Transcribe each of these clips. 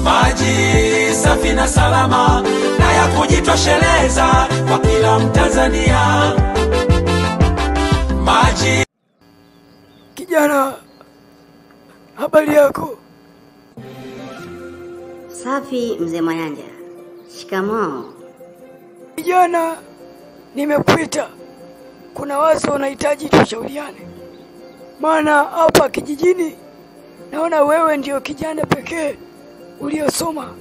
Maji safi na salama na ya kujitosheleza kwa kila Mtanzania. Maji. Kijana, habari yako? Safi mzee Mayanja. Shikamoo. Kijana, nimekuita. Kuna wazo unahitaji tushauriane. Maana hapa kijijini naona wewe ndio kijana pekee uliosoma.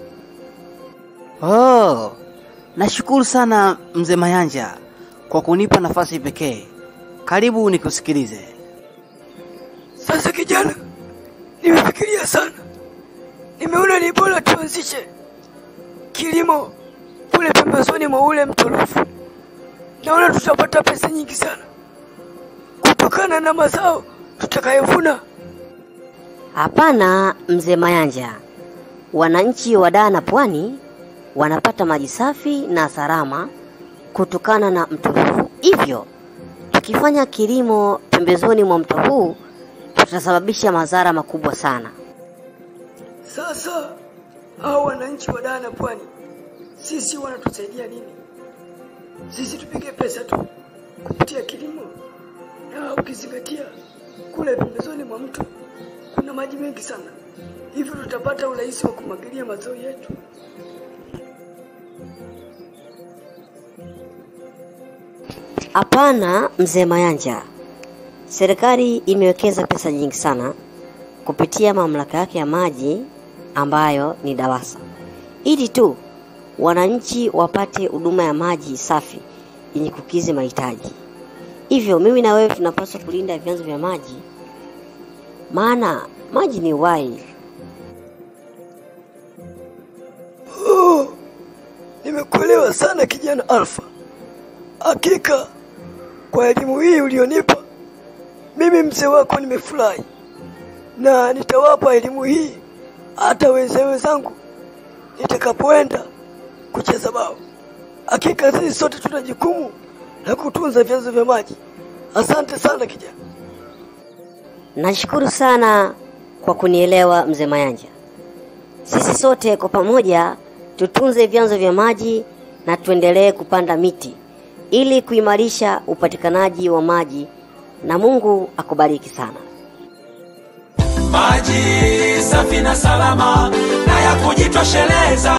Nashukuru sana mzee Mayanja kwa kunipa nafasi pekee. Karibu nikusikilize. Sasa kijana, nimefikiria sana. Nimeona ni bora tuanzishe kilimo kule pembezoni mwa ule mto Rufu. Naona tutapata pesa nyingi sana kutokana na mazao tutakayovuna. Hapana mzee Mayanja. Wananchi wa Dar na Pwani wanapata maji safi na salama kutokana na mto huu. Hivyo, tukifanya kilimo pembezoni mwa mto huu tutasababisha madhara makubwa sana. Sasa hao wananchi wa Dar na Pwani sisi wanatusaidia nini? Sisi tupige pesa tu kupitia kilimo. Na ukizingatia kule pembezoni mwa mto kuna maji mengi sana. Hivyo tutapata urahisi wa kumwagilia mazao yetu. Hapana mzee Mayanja. Serikali imewekeza pesa nyingi sana kupitia mamlaka yake ya maji ambayo ni DAWASA, ili tu wananchi wapate huduma ya maji safi yenye kukidhi mahitaji. Hivyo mimi na wewe tunapaswa kulinda vyanzo vya maji, maana maji ni uhai. Nimekuelewa sana kijana Alfa. Hakika kwa elimu hii ulionipa mimi mzee wako nimefurahi, na nitawapa elimu hii hata wenzangu nitakapoenda kucheza bao. Hakika sisi sote tuna jukumu la kutunza vyanzo vya maji. Asante sana kijana. Nashukuru sana kwa kunielewa mzee Mayanja. Sisi sote kwa pamoja tutunze vyanzo vya maji na tuendelee kupanda miti ili kuimarisha upatikanaji wa maji, na Mungu akubariki sana. Maji safi na salama na ya kujitosheleza.